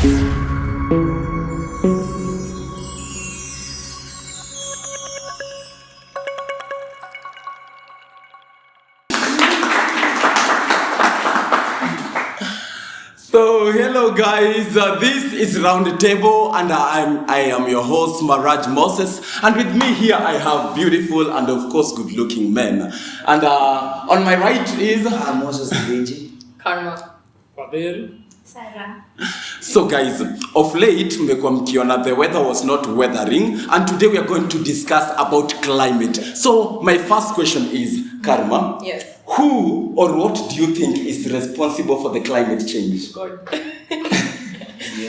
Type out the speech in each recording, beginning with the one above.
So hello guys, this is Round Table and I am your host Maraj Moses, and with me here I have beautiful and of course good looking men, and on my right is Moses Benji, Karma, Fadhili, Sarah. So guys, of late mmekuwa mkiona the weather was not weathering, and today we are going to discuss about climate. So my first question is, Karma, Yes. who or what do you think is responsible for the climate change? God.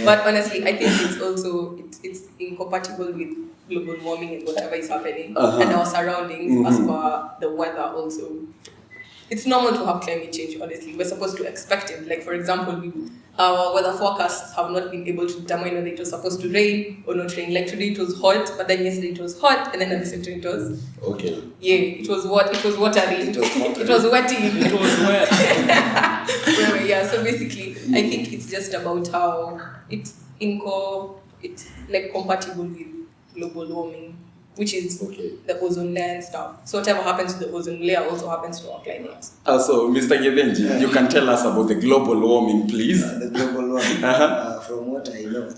But honestly, I think it's also it's incompatible with global warming and whatever is happening and our surroundings as per the weather also. It's normal to have climate change, honestly. We're supposed to expect it. Like, for example, our weather forecasts have not been able to determine whether it was supposed to rain or not rain. Like, today it was hot, but then yesterday it was hot, and then at the same time it was... Okay. Yeah, it was watery. It was wetty. it was wet. Anyway, yeah, so basically, I think it's just about how it's like compatible with global warming, which is the ozone layer and stuff. So whatever happens to the ozone layer also happens to our climate. So, Mr. Gebenji, you can tell us about the global warming, please. the global warming. From what I know,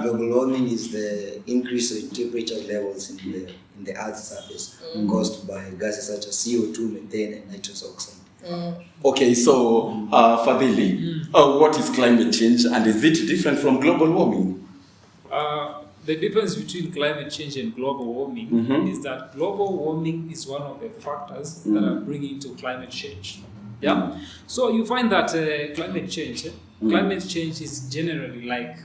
global warming is the increase in temperature levels in the Earth's surface caused by gases such as CO2, methane, and nitrous oxide. Okay, so Fadhili, what is climate change and is it different from global warming? The difference between climate change and global warming is that global warming is one of the factors that are bringing to climate change. Yeah. So you find that climate change is generally like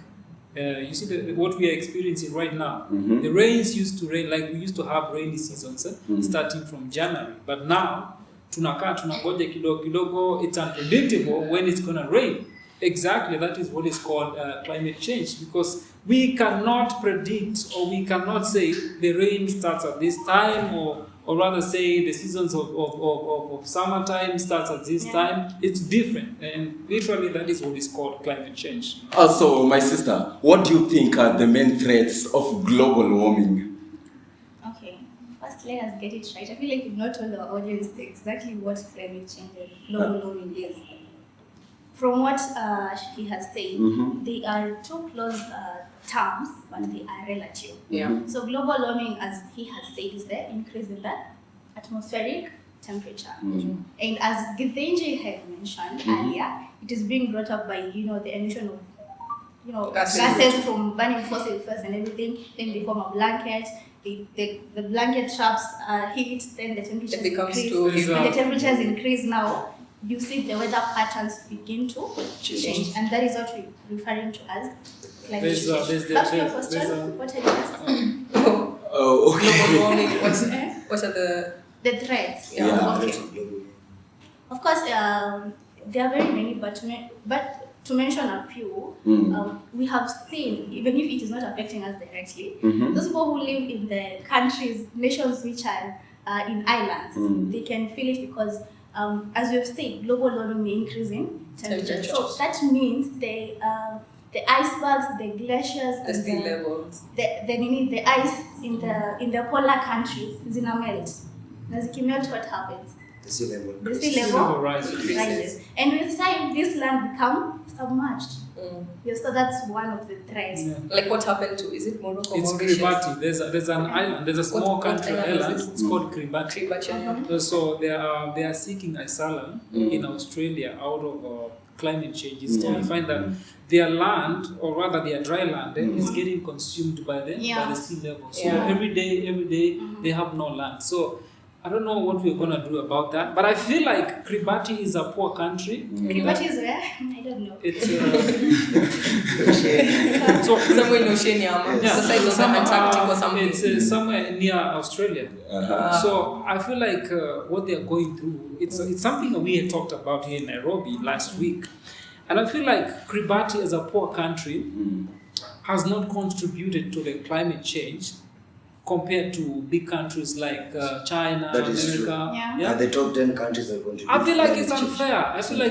you see what we are experiencing right now. The rains used to rain, like we used to have rainy seasons starting from January, but now tunangoja kidogo. It's unpredictable when it's gonna rain. Exactly, that is what is called climate change, because we cannot predict or we cannot say the rain starts at this time or rather say the seasons of summertime starts at this time. It's different, and literally that is what is called climate change. So my sister, what do you think are the main threats of global warming? Okay, first let us get it right. I feel like you've not told our audience exactly what climate change and global warming is. From what he has said, they are two close terms, but they are relative. Yeah. So global warming, as he has said, is the increase in the atmospheric temperature. And as Githenji had mentioned earlier, it is being brought up by the emission of gases from burning fossil fuels and everything. Then they form a blanket. The blanket traps heat. Then the temperatures increase. When the temperatures increase now, you see the weather patterns begin to change, and that is what we're referring to as climate change. That's your question. What are you asking? Okay. Global warming. What are the threats? Yeah. Okay. Of course, there are very many, but to mention a few, we have seen, even if it is not affecting us directly, those people who live in the nations which are in islands, they can feel it because. As we've said, global warming may increase in temperature. So that means the icebergs, the glaciers, the sea levels, the ice in the polar countries is in a melt. As it melts, what happens? The sea level. The sea level rises. And with time, this land becomes submerged. So that's one of the threats. Yeah. like what happened to, is it Morocco? It's Kibet. There's an island. There's a small country island. It's called Kibet. So they are seeking asylum in Australia out of climate changes. So you find that their land, or rather their dry land, is getting consumed by the sea level. So every day they have no land. So I don't know what we're gonna do about that, but I feel like Kiribati is a poor country. Kiribati is where? I don't know. It's so somewhere in Oceania, the side of Antarctic or something. It's somewhere near Australia. So I feel like what they're going through, it's something that we had talked about here in Nairobi last week, and I feel like Kiribati as a poor country has not contributed to the climate change compared to big countries like China, that is America. True. Yeah. The top 10 countries are contributing. I feel like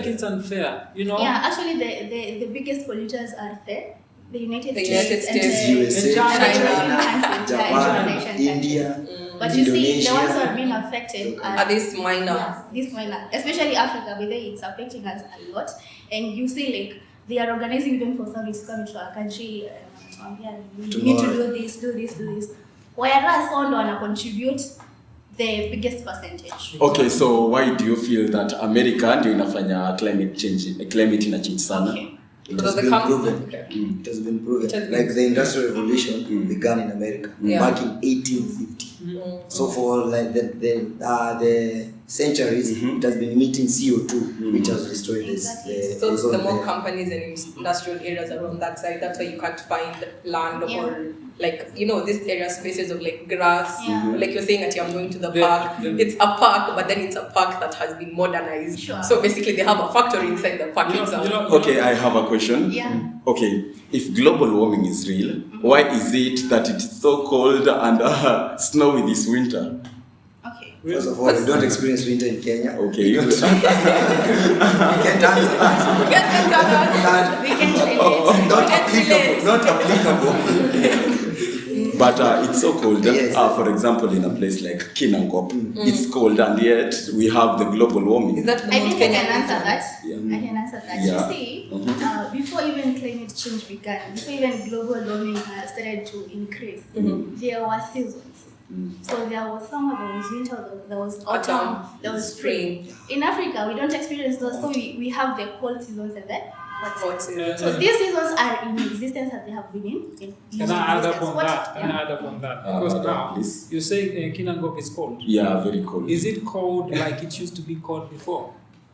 it's unfair. You know. Yeah, actually the biggest polluters are the the United The States, United States, and USA, China, Japan, India, But you see, the ones who Indonesia. are being affected Are these minor? yes, this minor, especially Africa, but it's affecting us a lot. And you see, like, they are organizing even for service to come to our country. We need to do this, do this, do this. Whereas on wanna contribute the biggest percentage. Okay, so why do you feel that America ndio inafanya climate ina change sana? Okay. It has been proven. It has been proven. Like the Industrial Revolution began in America back in 1850. So for like the centuries, it has been emitting CO2, which has destroyed this. So the more companies and industrial areas around that side, that's why you can't find land or like, you know, this area spaces of like grass. Like you're saying that I'm going to the park. It's a park, but then it's a park that has been modernized. Sure. So basically they have a factory inside the park itself. Okay, I have a question. Yeah. Okay, if global warming is real, why is it that it is so cold and snowy this winter? Okay. First of all, we don't experience winter in Kenya. Okay, you We can't answer that. We can relate. Not applicable. but it's so cold. Yes. For example, in a place like Kinangop, it's cold and yet we have the global warming. Is that the I Mount think I Kenya can answer region? that. Yeah. I can answer that. Yeah. You see, before even climate change began, before even global warming started to increase, there were seasons. So there was summer, there was winter, there was autumn, there was spring. In Africa, we don't experience those, so we have the cold seasons and the hot seasons. So these seasons are in existence and they have been in Can I add up existence. on What- that? Can I add up on that? Because now please. you say Kinangop is cold. Yeah, very cold. Is it cold like it used to be cold before?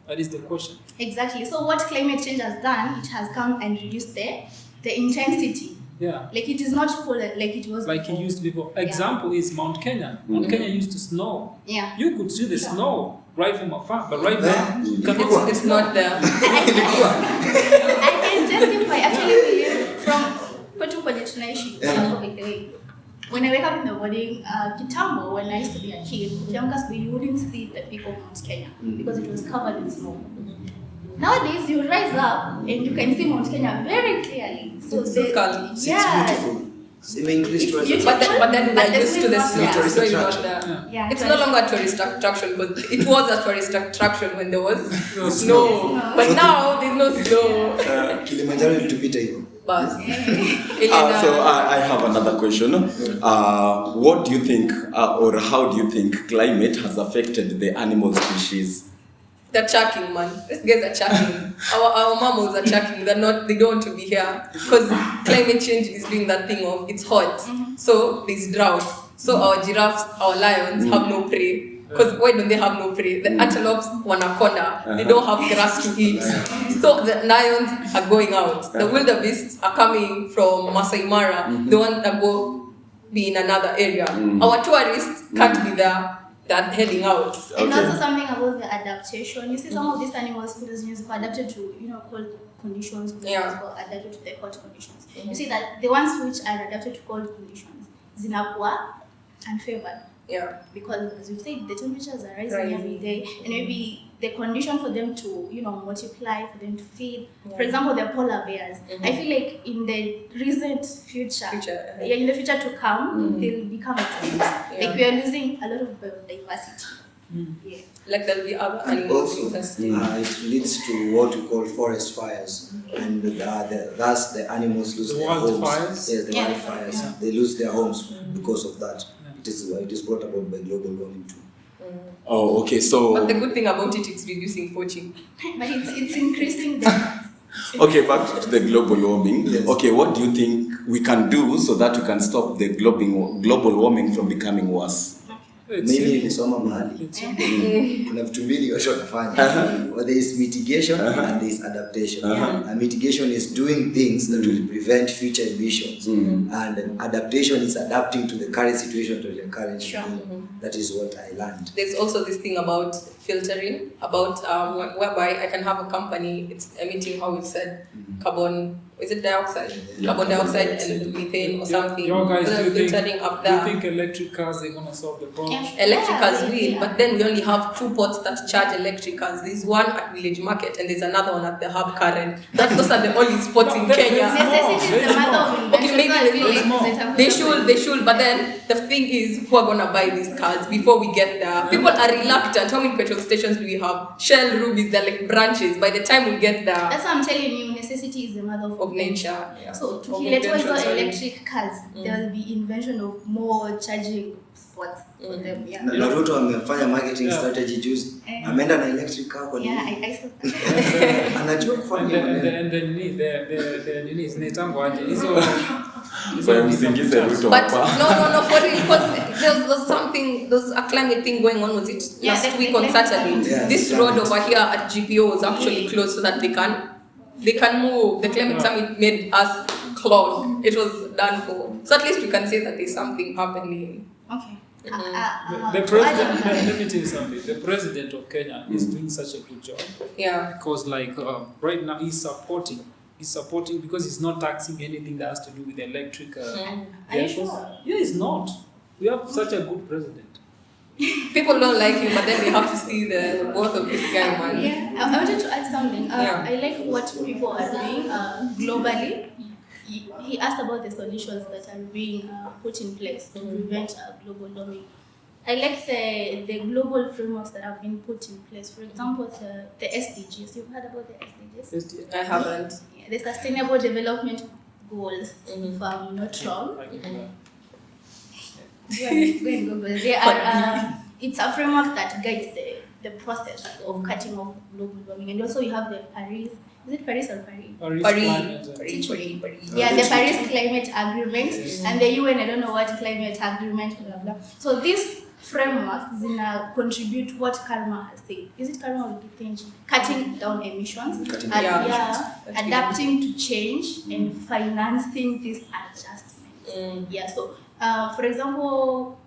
That is the question. Exactly. So what climate change has done, it has come and reduced the intensity. Yeah. Like it is not cold like it was Like it before. used to be before. Example is Mount Kenya. Mount Kenya used to snow. Yeah. You could see the snow right from afar, but right now you cannot. It's not there. I can justify actually believe from kwetu kwenye tunaishi when I wake up in the morning, kitambo, when I used to be a kid, you wouldn't see the peak of Mount Kenya because it was covered in snow. Nowadays, you rise up and you can see Mount Kenya very clearly. So It's so calm. It's beautiful. It's But then But they're used to the there's snow, not so it's there. not there. Yeah, It's no longer a tourist attraction because it was a tourist attraction when there was snow. But now there's no snow. Kilimanjaro ilitupita hivyo. Bus. So I have another question. What do you think, or how do you think climate has affected the animal species? They're chucking, man. These guys are chucking. Our mammals are chucking. They don't want to be here because climate change is doing that thing of it's hot. So there's drought. So our giraffes, our lions have no prey. Because why don't they have no prey? The antelopes, wanaconda, they don't have grass to eat. So the lions are going out. The wildebeests are coming from Masai Mara. They want to go be in another area. Our tourists can't be there. They're heading out. And also something about the adaptation. You see some of these animals who are adapted to, cold conditions, or adapted to the hot conditions. You see that the ones which are adapted to cold conditions, zinakuwa unfavored. Yeah. Because as you said, the temperatures are rising every day, and maybe the condition for them to, multiply, for them to feed. For example, the polar bears. I feel like in the recent future, in the future to come, they'll become extinct. Like we are losing a lot of biodiversity. Yeah. Like there'll be other animals. Also, it leads to what we call forest fires, and thus the animals lose their homes. Wildfires? Yes, the wildfires. Yeah. They lose their homes because of that. It is brought about by global warming too. Oh, okay. So But the good thing about it's reducing poaching. But it's increasing the... okay, back to the global warming. Yes. Okay, what do you think we can do so that we can stop the global warming from becoming worse? Maybe nilisoma mahali kuna vitu mbili watu wanafanya. There is mitigation and there is adaptation. And mitigation is doing things that will prevent future emissions, and adaptation is adapting to the current situation, to the current That is what I learned. There's also this thing about filtering, about whereby I can have a company, it's emitting, how we said, carbon, is it dioxide? Yeah. Carbon dioxide and methane or something. Your guys, do you filtering up do you there. think electric cars are going to solve the problem? Electric cars will, but then we only have 2 ports that charge electric cars. There's one at Village Market and there's another one at the Hub Current. Those are the only spots in Kenya. Necessity is the mother They should. But then the thing is, who are gonna buy these cars before we get there? People are reluctant. How many petrol stations do we have? Shell, Ruby's, they're like branches. By the time we get there, That's what I'm telling you. Necessity is the mother of nature. Yeah. So to Of let invention, also sorry. electric cars, there will be invention of more charging spots for them. Yeah. Na Ruto amefanya marketing strategy juzi. Ameenda na electric car kwa nini? Yeah, I saw that. Anajua kufanya maneno. And then the zinaitangwa aje hizo Msingize Ruto But hapa. no, for real, because there's a climate thing going on. Was it Yeah, last the week on climate Saturday? change. Yeah, This the road climate over here at GPO was actually closed so that they can move. The climate summit made us clog. It was done for. So at least we can say that there's something happening. Okay. the president. Let me tell you something. The president of Kenya is doing such a good job. Yeah. Because right now he's supporting because he's not taxing anything that has to do with electric Are you vehicles. sure? Yeah, he's not. We have such a good president. People don't like him, but then they have to see the worth of this guy, man. Yeah, I wanted to add something. Yeah. I like what people are doing globally. He asked about the solutions that are being put in place to prevent global warming. I like the global frameworks that have been put in place. For example, the SDGs. You've heard about the SDGs? I haven't. Yeah, the Sustainable Development Goals, if I'm not wrong. I get that. Go and Google. They are, it's a framework that guides the process of cutting off global warming. And also you have the Paris. Is it Paris or Paris? Paris. Yeah, the Paris Climate Agreement and the UN, I don't know what climate agreement, blah, blah. So these frameworks contribute what Karma has said. Is it Karma or Githinji? Cutting down emissions, adapting to change and financing these adjustments. Yeah, so for example,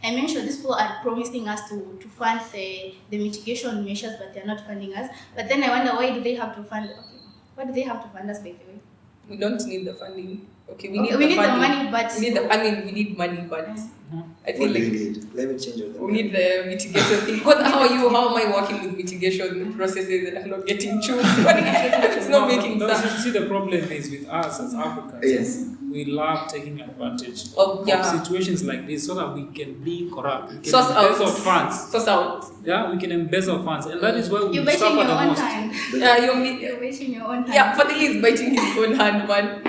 I mentioned these people are promising us to fund the mitigation measures, but they're not funding us. But then I wonder, why do they have to fund? Okay, why do they have to fund us, by the way? We don't need the funding. Okay, we need the funding. money, but we need money, but I feel What do like you need? Let me change it. we need the mitigation thing. Because how am I working with mitigation processes and I'm not getting choose? It's not making sense. See, the problem is with us as Africans. Yes. We love taking advantage Of situations like this so that we can be corrupt. We can Source out. embezzle funds. Source out. Yeah, we can embezzle funds, and that is why we you're biting suffer your the own most. hand. You're Biting your own hand. Yeah, Fadhili is biting his own hand, man.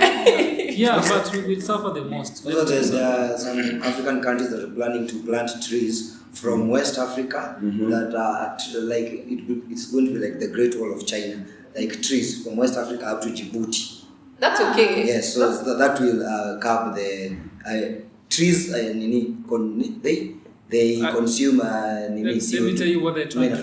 Yeah, but we will suffer the most. Also, there's some African countries that are planning to plant trees from West Africa that are it's going to be like the Great Wall of China, like trees from West Africa up to Djibouti. That's okay. Yes, so that will curb the trees. They consume. Let me tell you what they're trying to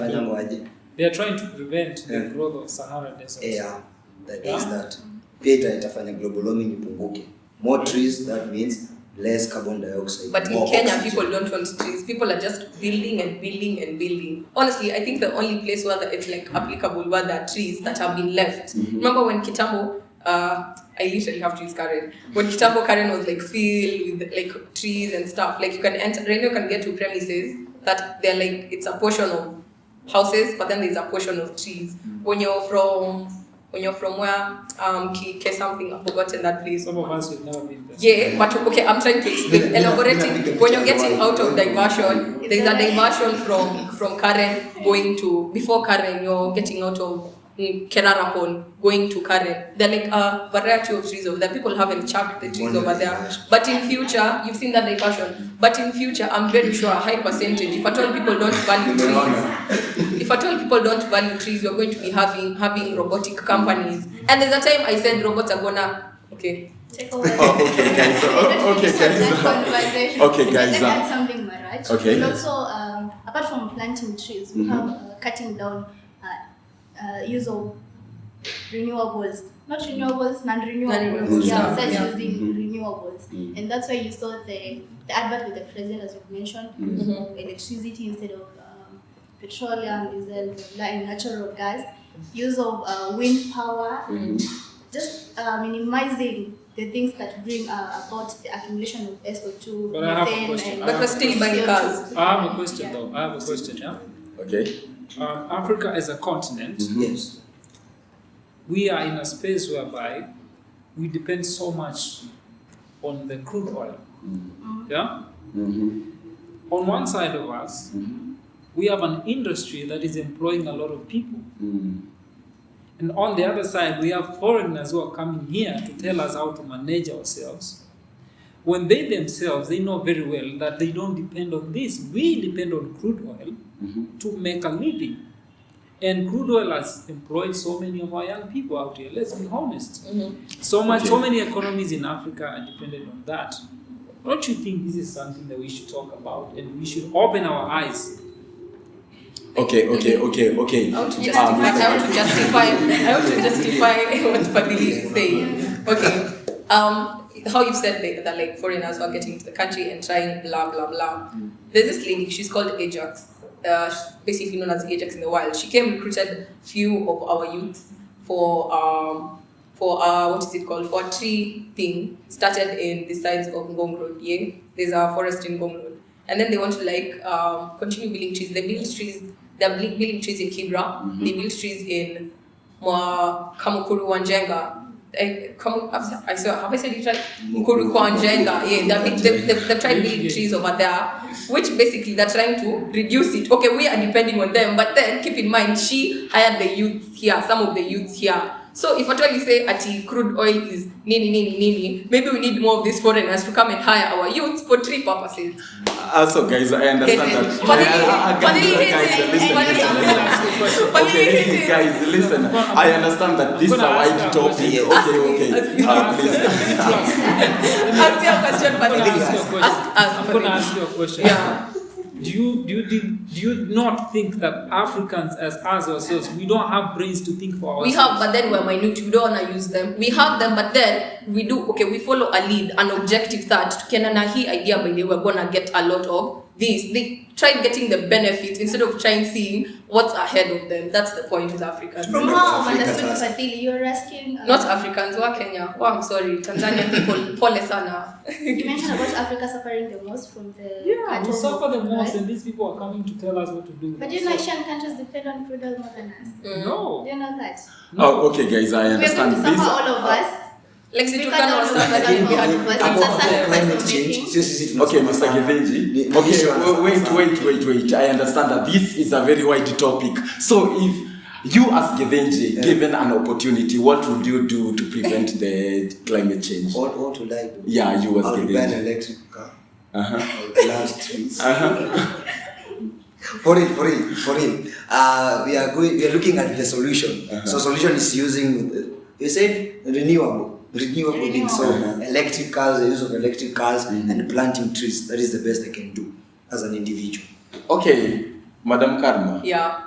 do. They are trying to prevent the growth of Sahara Desert. Yeah, that is that. Pia itafanya global warming ipunguke. More trees, that means less carbon dioxide. But in Kenya, people don't want trees. People are just building and building and building. Honestly, I think the only place where it's like applicable where there are trees that have been left. Remember when Kitambo, I literally have to use Karen. When Kitambo Karen was like filled with like trees and stuff, like you can enter, Reno can get to premises that they're like, it's a portion of houses, but then there's a portion of trees. When you're from where, K something, I've forgotten that place. Some of us have never been there. Yeah, but okay, I'm trying to explain. Elaborating. When you're getting out of diversion, there's a diversion from Karen going to, before Karen, you're getting out of Kerarapon going to Karen. There are like a variety of trees over there. People haven't chucked the trees over there. But in future, you've seen that diversion. But in future, I'm very sure a high percentage, if at all people don't value trees, you're going to be having robotic companies. And there's a time I said robots are gonna Take over. Okay, guys. Okay, guys. That's something, Maraj. Okay. And also, apart from planting trees, we have cutting down use of renewables. Not renewables, non-renewables. Yeah, such using renewables. And that's why you saw the advert with the president, as you mentioned, electricity instead of petroleum, diesel, and natural gas. Use of wind power. Just minimizing the things that bring about the accumulation of SO2. But I have a question. But we're still buying cars. I have a question though. I have a question, yeah? Okay. Africa as a continent, Yes. we are in a space whereby we depend so much on the crude oil. Yeah? On one side of us, we have an industry that is employing a lot of people. And on the other side, we have foreigners who are coming here to tell us how to manage ourselves. When they themselves, they know very well that they don't depend on this. We depend on crude oil to make a living. And crude oil has employed so many of our young people out here, let's be honest. So many economies in Africa are dependent on that. Don't you think this is something that we should talk about and we should open our eyes? Okay. I want to justify what Fadhili is saying. Okay. How you said that like foreigners who are getting into the country and trying blah blah blah. There's this lady, she's called Ajax. Basically known as Ajax in the wild. She recruited few of our youth for what is it called? For a tree thing. Started in the sides of Ngong Road. Yeah, there's a forest in Ngong Road, and then they want to continue building trees. They build trees. They're building trees in Kibra. They build trees in Kamukuru Wanjenga. Have I said it right? Mukuru Kwanjenga. Yeah, they've tried building trees over there, which basically they're trying to reduce it. Okay, we are depending on them, but then keep in mind, she hired the youth here, some of the youths here. So if at all you say ati crude oil is nini, maybe we need more of these foreigners to come and hire our youths for tree purposes. Also, guys, I understand that. Guys, listen. I understand that this is a wide topic. Okay. Please. Ask your question, I'm going to ask you a question. Yeah. Do you not think that Africans, as us ourselves, we don't have brains to think for ourselves? We have, but then we're minute. We don't want to use them. We have them, but then we do. Okay, we follow a lead, an objective that Kenanahi idea. By the way, we're gonna get a lot of this. They try getting the benefits instead of seeing what's ahead of them. That's the point with Africans. From how I've understood, Fadhili, you're asking... Not Africans, we're Kenya. Oh, I'm sorry, Tanzania people, pole sana. You mentioned about Africa suffering the most from the we suffer the most, and these people are coming to tell us what to do. But you know, Asian countries depend on crude oil more than us. No. Do you know that? No. Oh, okay, guys, I understand. We're going to suffer all of us. Like climate change. Okay, Mr. Givenji. Okay, wait. I understand that this is a very wide topic. So if you as Givenji, given an opportunity, what would you do to prevent the climate change? What would I do? Yeah, you as Givenji. I would buy an electric car. I would plant trees. For real. We are looking at the solution. So solution is using, you said renewable things. So electric cars, the use of electric cars and planting trees. That is the best I can do as an individual. Okay, Madam Karma. Yeah,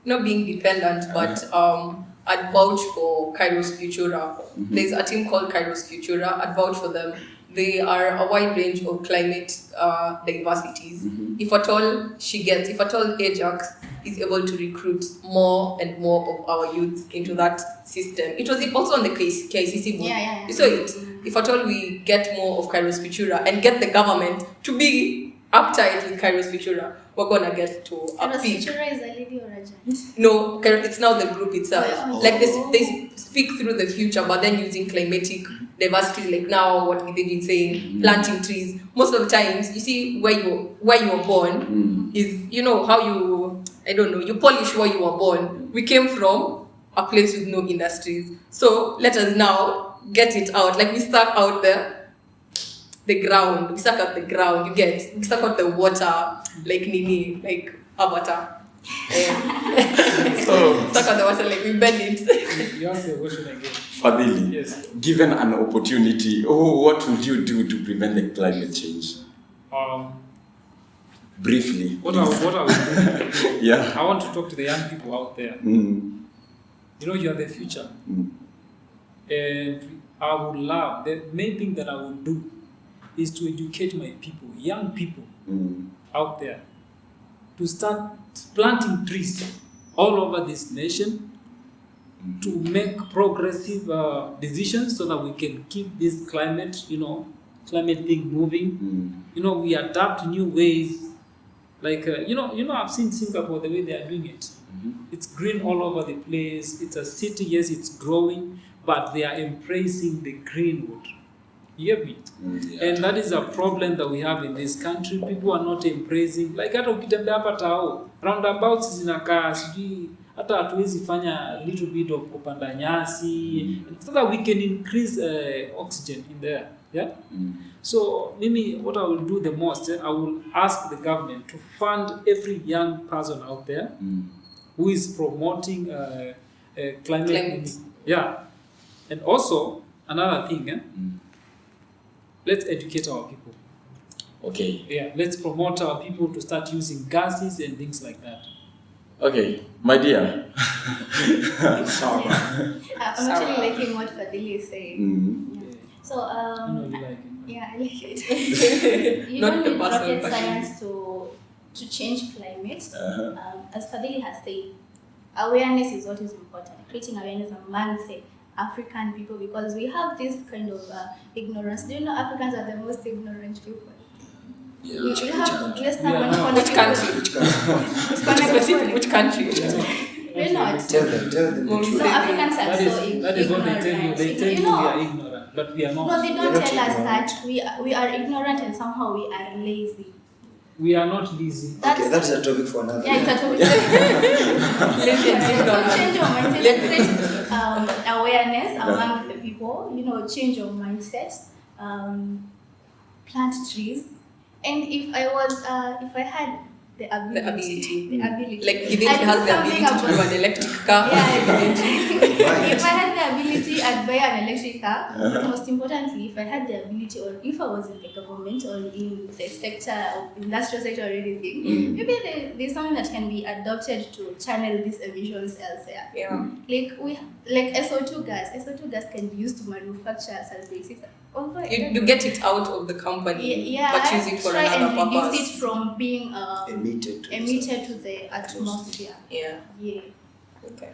not being dependent, but I'd vouch for Kairos Futura. There's a team called Kairos Futura. I'd vouch for them. They are a wide range of climate diversities. If at all Ajax is able to recruit more and more of our youth into that system. It was also on the KICC board. Yeah. So if at all we get more of Kairos Futura and get the government to be uptight with Kairos Futura, we're gonna get to a peak. Kairos Futura is a lady or a giant? No, it's now the group itself. Oh. Like they speak through the future, but then using climatic diversity, like now what they've been saying, planting trees. Most of the times, you see where you were born is, you know, how you polish where you were born. We came from a place with no industries. So let us now get it out. Like we stuck out the ground. We stuck out the ground, we stuck out the water, like Avatar. So stuck out the water, like we bend it. You ask the question again. Fadhili, yes. Given an opportunity, what would you do to prevent the climate change? Briefly. What I would do? Yeah. I want to talk to the young people out there. You know, you are the future. And I would love, the main thing that I would do is to educate my people, young people out there, to start planting trees all over this nation, to make progressive decisions so that we can keep this climate thing moving. We adapt new ways. Like, I've seen Singapore, the way they are doing it. It's green all over the place. It's a city, yes, it's growing, but they are embracing the greenwood. You get me? And that is a problem that we have in this country. People are not embracing. Like hata ukitembea hapa tao, roundabouts zinakaa sijui hata hatuwezi fanya a little bit of kupanda nyasi so that we can increase oxygen in there. Yeah. So mimi, what I will do the most, I will ask the government to fund every young person out there who is promoting climate. Yeah. And also another thing, let's educate our people. Okay. Yeah, let's promote our people to start using gases and things like that. Okay, my dear. I'm actually liking what Fadhili is saying. Yeah. So, You like it. yeah, I like it. You Not don't the need personal rocket passion. science to change climate. As Fadhili has said, awareness is what is important. Creating awareness among, say, African people, because we have this kind of ignorance. Do you know Africans are the most ignorant people? Yeah. We have Western Which country? Specific which country? We're not. Tell them the Well, truth. So Africans are That so is what they tell you. They tell you we are know, ignorant, but we are not. no, they don't They're not tell us ignorant. that we are ignorant and somehow we are lazy. We are not lazy. Okay, that's a topic for another. Yeah, it's a topic. So change your mindset, create awareness among the people. You know, change your mindset. Plant trees, and if I had the ability, Like Kibet I'd has do the something ability to do about- an electric car. Yeah, if I had the ability, I'd buy an electric car. But most importantly, if I had the ability, or if I was in the government or in the sector of industrial sector or anything, maybe there's something that can be adopted to channel these emissions elsewhere. Yeah. Like SO2 gas. SO2 gas can be used to manufacture sulfuric. Although You get it out of the company, yeah, but use it for try another and reduce purpose. it from being Emitted to the atmosphere. Yeah. Yeah. Okay.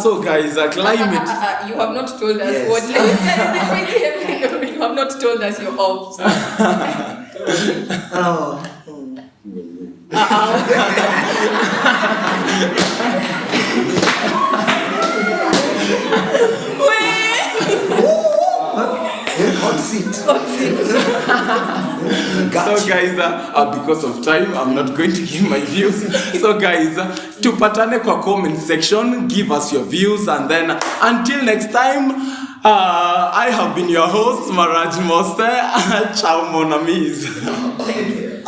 So guys, climate. You have not told us Yes. what you have not told us your hopes. Oh. Hot seat. So guys, because of time, I'm not going to give my views. So guys, tupatane kwa comment section, give us your views, and then until next time, I have been your host, Maraj Moste. Ciao mon amis. Thank you.